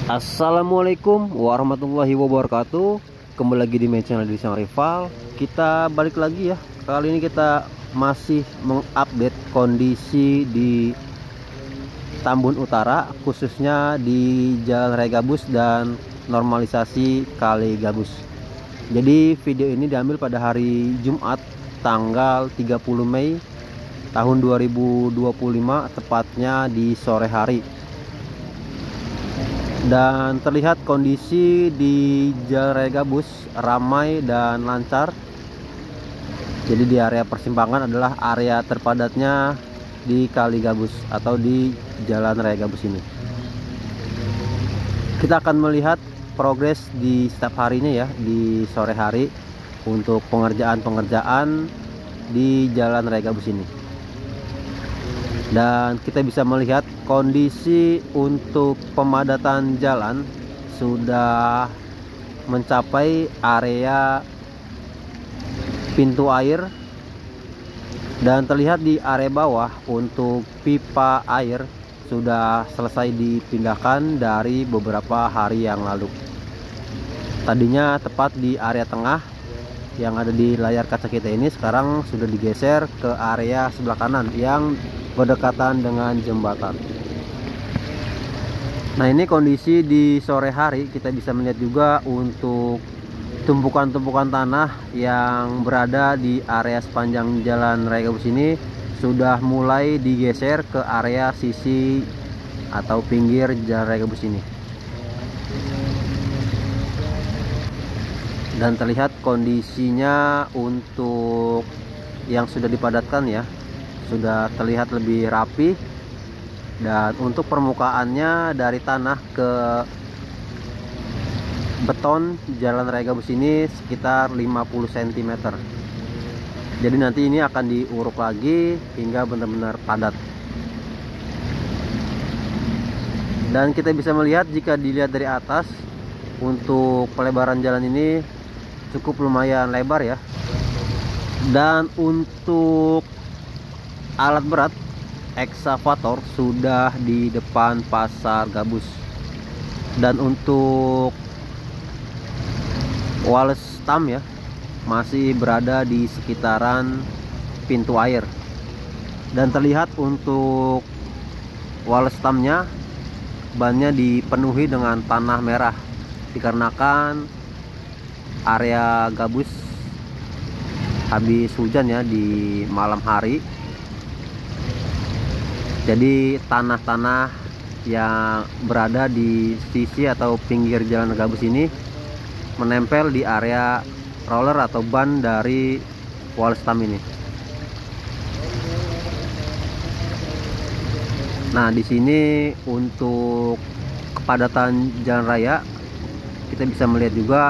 Assalamualaikum warahmatullahi wabarakatuh. Kembali lagi di channel dari Sang Rival. Kita balik lagi ya. Kali ini kita masih mengupdate kondisi di Tambun Utara, khususnya di Jalan Raya Gabus dan normalisasi Kali Gabus. Jadi video ini diambil pada hari Jumat tanggal 30 Mei tahun 2025, tepatnya di sore hari. Dan terlihat kondisi di Jalan Raya Gabus ramai dan lancar. Jadi di area persimpangan adalah area terpadatnya di Kali Gabus atau di Jalan Raya Gabus ini. Kita akan melihat progres di setiap harinya ya, di sore hari untuk pengerjaan-pengerjaan di Jalan Raya Gabus ini. Dan kita bisa melihat kondisi untuk pemadatan jalan sudah mencapai area pintu air, dan terlihat di area bawah untuk pipa air sudah selesai dipindahkan dari beberapa hari yang lalu. Tadinya tepat di area tengah yang ada di layar kaca kita ini, sekarang sudah digeser ke area sebelah kanan yang berdekatan dengan jembatan. Nah, ini kondisi di sore hari. Kita bisa melihat juga untuk tumpukan-tumpukan tanah yang berada di area sepanjang Jalan Raya Gabus ini sudah mulai digeser ke area sisi atau pinggir Jalan Raya Gabus ini. Dan terlihat kondisinya untuk yang sudah dipadatkan ya, sudah terlihat lebih rapi. Dan untuk permukaannya dari tanah ke beton Jalan Raya Gabus ini sekitar 50 cm. Jadi nanti ini akan diuruk lagi hingga benar-benar padat. Dan kita bisa melihat, jika dilihat dari atas, untuk pelebaran jalan ini cukup lumayan lebar ya. Dan untuk alat berat eksavator sudah di depan pasar Gabus. Dan untuk wall stamp ya, masih berada di sekitaran pintu air. Dan terlihat untuk wall stampnya bannya dipenuhi dengan tanah merah, dikarenakan area Gabus habis hujan ya di malam hari. Jadi tanah-tanah yang berada di sisi atau pinggir Jalan Gabus ini menempel di area roller atau ban dari wall stamp ini. Nah, di sini untuk kepadatan jalan raya kita bisa melihat juga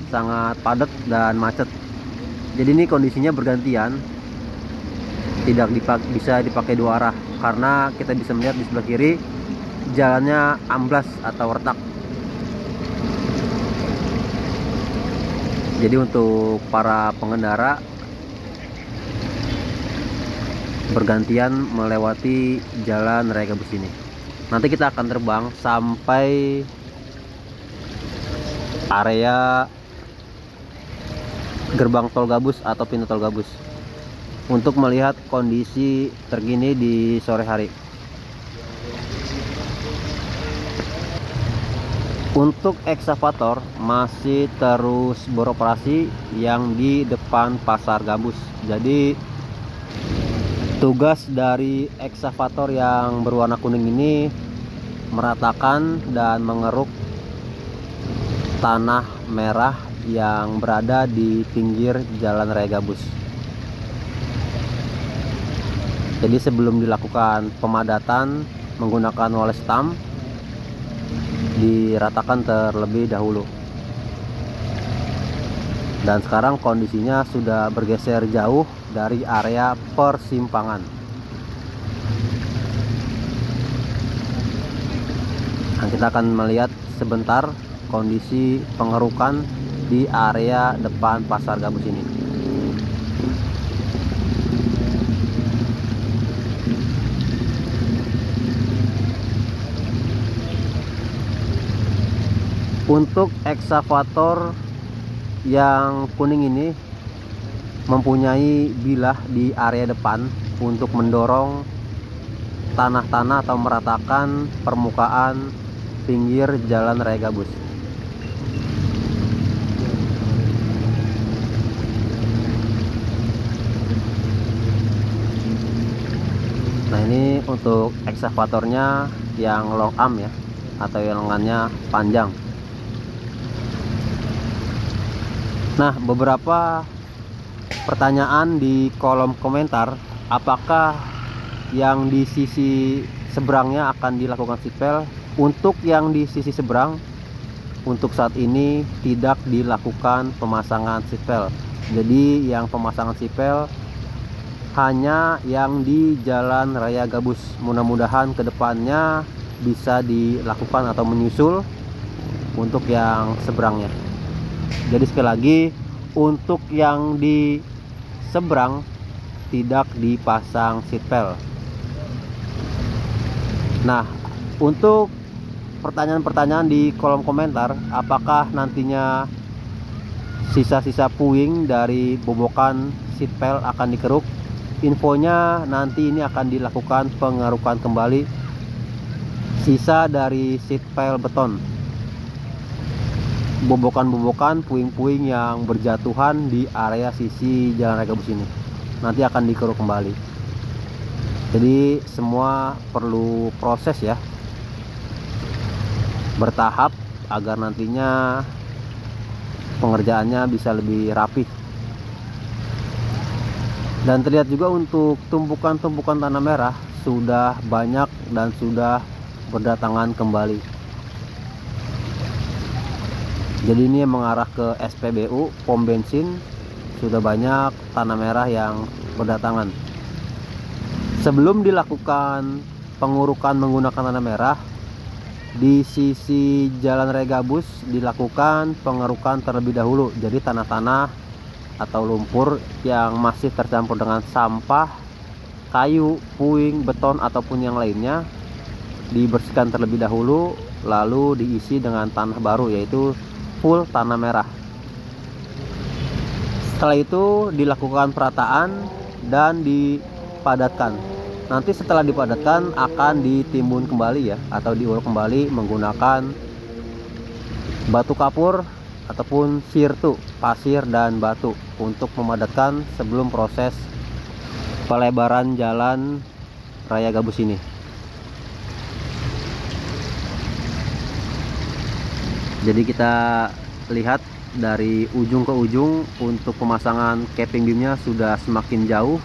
sangat padat dan macet. Jadi ini kondisinya bergantian, tidak bisa dipakai dua arah, karena kita bisa melihat di sebelah kiri jalannya amblas atau retak. Jadi untuk para pengendara bergantian melewati Jalan Raya Gabus ini. Nanti kita akan terbang sampai area gerbang tol Gabus atau pintu tol Gabus untuk melihat kondisi terkini di sore hari. Untuk eksavator masih terus beroperasi yang di depan pasar Gabus. Jadi tugas dari eksavator yang berwarna kuning ini meratakan dan mengeruk tanah merah yang berada di pinggir Jalan Raya Gabus. Jadi sebelum dilakukan pemadatan menggunakan wall stamp, diratakan terlebih dahulu. Dan sekarang kondisinya sudah bergeser jauh dari area persimpangan. Nah, kita akan melihat sebentar kondisi pengerukan di area depan pasar Gabus ini. Untuk eksavator yang kuning ini mempunyai bilah di area depan untuk mendorong tanah-tanah atau meratakan permukaan pinggir jalan raya gabus. Nah, ini untuk eksavatornya yang long arm ya, atau yang lengannya panjang. Nah, beberapa pertanyaan di kolom komentar, apakah yang di sisi seberangnya akan dilakukan seatbelt? Untuk yang di sisi seberang, untuk saat ini tidak dilakukan pemasangan seatbelt. Jadi yang pemasangan seatbelt hanya yang di jalan raya gabus. Mudah-mudahan kedepannya bisa dilakukan atau menyusul untuk yang seberangnya. Jadi sekali lagi, untuk yang di seberang tidak dipasang seatbelt. Nah, untuk pertanyaan-pertanyaan di kolom komentar, apakah nantinya sisa-sisa puing dari bobokan seatbelt akan dikeruk? Infonya nanti ini akan dilakukan pengerukan kembali sisa dari seatbelt beton. Bobokan-bobokan puing-puing yang berjatuhan di area sisi jalan raya gabus ini nanti akan dikeruk kembali. Jadi semua perlu proses ya, bertahap agar nantinya pengerjaannya bisa lebih rapi. Dan terlihat juga untuk tumpukan-tumpukan tanah merah sudah banyak dan sudah berdatangan kembali. Jadi ini mengarah ke SPBU, pom bensin, sudah banyak tanah merah yang berdatangan. Sebelum dilakukan pengurukan menggunakan tanah merah, di sisi jalan raya gabus dilakukan pengerukan terlebih dahulu. Jadi tanah-tanah atau lumpur yang masih tercampur dengan sampah, kayu, puing, beton ataupun yang lainnya dibersihkan terlebih dahulu, lalu diisi dengan tanah baru, yaitu full tanah merah. Setelah itu dilakukan perataan dan dipadatkan. Nanti setelah dipadatkan akan ditimbun kembali ya, atau diulek kembali menggunakan batu kapur ataupun sirtu, pasir dan batu untuk memadatkan sebelum proses pelebaran jalan raya gabus ini. Jadi kita lihat dari ujung ke ujung untuk pemasangan capping beamnya sudah semakin jauh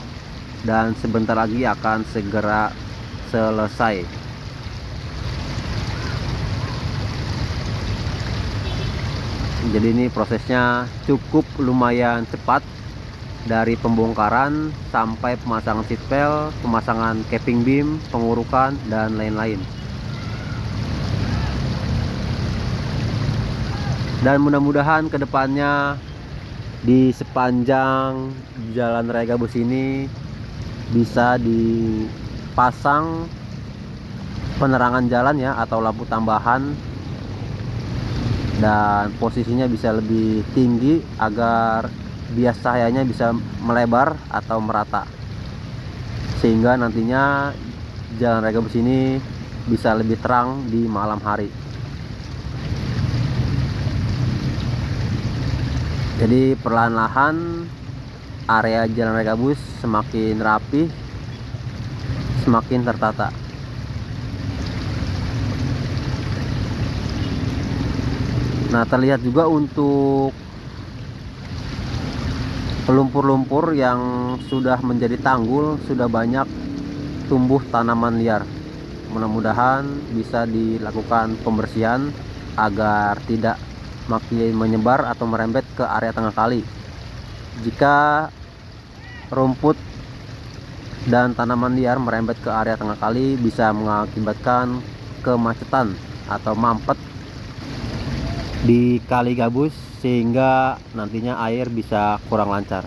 dan sebentar lagi akan segera selesai. Jadi ini prosesnya cukup lumayan cepat, dari pembongkaran sampai pemasangan seatbelt, pemasangan capping beam, pengurukan dan lain-lain. Dan mudah-mudahan kedepannya di sepanjang jalan raya gabus ini bisa dipasang penerangan jalan ya, atau lampu tambahan, dan posisinya bisa lebih tinggi agar bias cahayanya bisa melebar atau merata, sehingga nantinya jalan raya gabus ini bisa lebih terang di malam hari. Jadi perlahan-lahan area jalan raya gabus semakin rapi, semakin tertata. Nah, terlihat juga untuk lumpur-lumpur yang sudah menjadi tanggul, sudah banyak tumbuh tanaman liar. Mudah-mudahan bisa dilakukan pembersihan agar tidak makin menyebar atau merembet ke area tengah kali. Jika rumput dan tanaman liar merembet ke area tengah kali, bisa mengakibatkan kemacetan atau mampet di kali gabus, sehingga nantinya air bisa kurang lancar.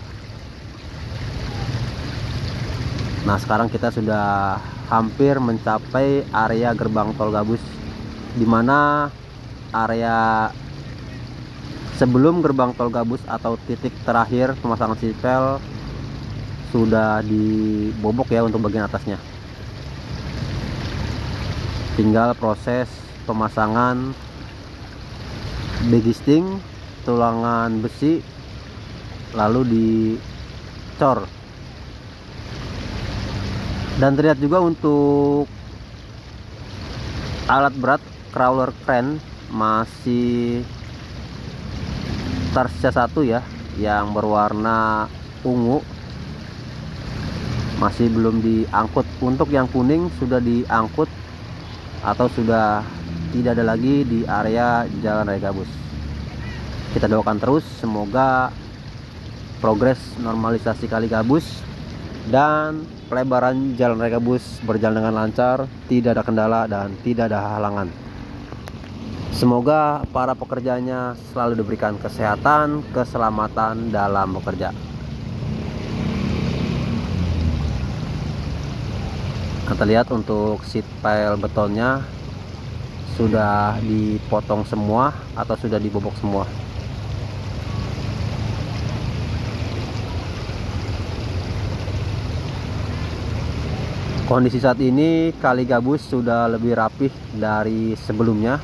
Nah, sekarang kita sudah hampir mencapai area gerbang tol gabus, di mana area sebelum gerbang tol Gabus atau titik terakhir pemasangan seatbelt sudah dibobok ya untuk bagian atasnya. Tinggal proses pemasangan begisting, tulangan besi, lalu dicor. Dan terlihat juga untuk alat berat crawler crane masih Tarsia 1 ya, yang berwarna ungu, masih belum diangkut. Untuk yang kuning sudah diangkut atau sudah tidak ada lagi di area Jalan Raya Gabus. Kita doakan terus semoga progres normalisasi Kali Gabus dan pelebaran Jalan Raya Gabus berjalan dengan lancar, tidak ada kendala dan tidak ada halangan. Semoga para pekerjanya selalu diberikan kesehatan, keselamatan dalam bekerja. Kita lihat untuk seat pile betonnya sudah dipotong semua atau sudah dibobok semua. Kondisi saat ini Kali Gabus sudah lebih rapih dari sebelumnya,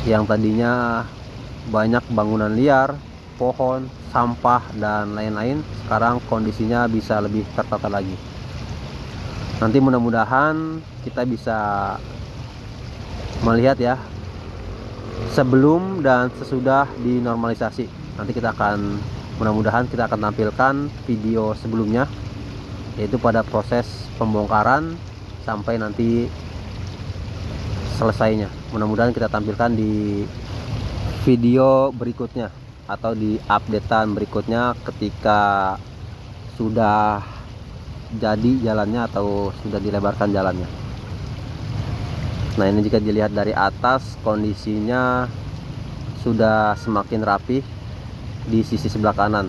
yang tadinya banyak bangunan liar, pohon, sampah dan lain-lain. Sekarang kondisinya bisa lebih tertata lagi. Nanti mudah-mudahan kita bisa melihat ya sebelum dan sesudah dinormalisasi. Nanti kita akan mudah-mudahan kita akan tampilkan video sebelumnya, yaitu pada proses pembongkaran sampai nanti selesainya. Mudah-mudahan kita tampilkan di video berikutnya atau di updatean berikutnya ketika sudah jadi jalannya atau sudah dilebarkan jalannya. Nah, ini jika dilihat dari atas kondisinya sudah semakin rapi di sisi sebelah kanan.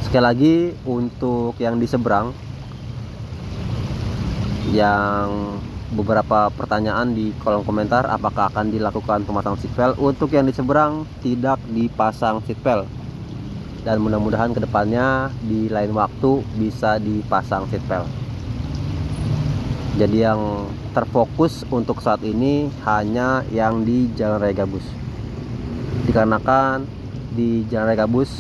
Sekali lagi untuk yang di seberang, yang beberapa pertanyaan di kolom komentar apakah akan dilakukan pemasangan seatbelt. Untuk yang di seberang tidak dipasang seatbelt, dan mudah-mudahan kedepannya di lain waktu bisa dipasang seatbelt. Jadi yang terfokus untuk saat ini hanya yang di Jalan Raya Gabus, dikarenakan di Jalan Raya Gabus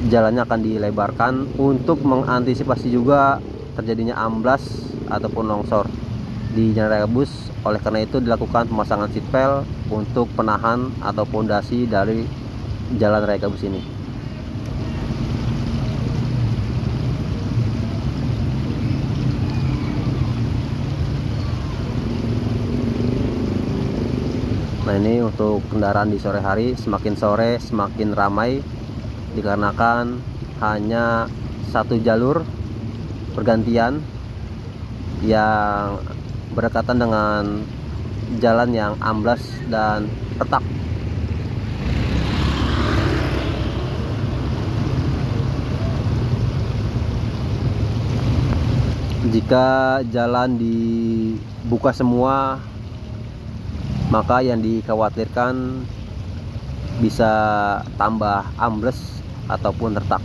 jalannya akan dilebarkan untuk mengantisipasi juga terjadinya amblas ataupun longsor di Jalan Raya Gabus. Oleh karena itu dilakukan pemasangan seatbelt untuk penahan atau pondasi dari Jalan Raya Gabus ini. Nah, ini untuk kendaraan di sore hari, semakin sore semakin ramai dikarenakan hanya satu jalur pergantian yang berdekatan dengan jalan yang amblas dan retak. Jika jalan dibuka semua, maka yang dikhawatirkan bisa tambah ambles ataupun retak.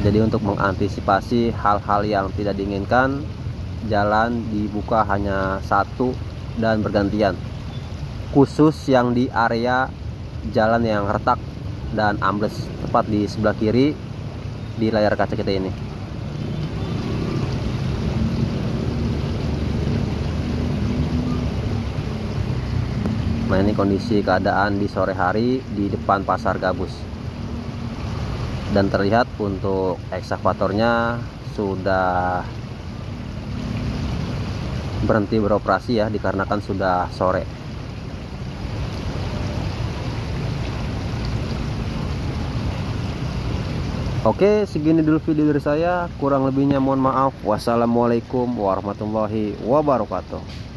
Jadi untuk mengantisipasi hal-hal yang tidak diinginkan, jalan dibuka hanya satu dan bergantian, khusus yang di area jalan yang retak dan ambles, tepat di sebelah kiri di layar kaca kita ini. Nah, ini kondisi keadaan di sore hari di depan Pasar Gabus. Dan terlihat untuk eksavatornya sudah berhenti beroperasi ya, dikarenakan sudah sore. Oke, segini dulu video dari saya. Kurang lebihnya mohon maaf. Wassalamualaikum warahmatullahi wabarakatuh.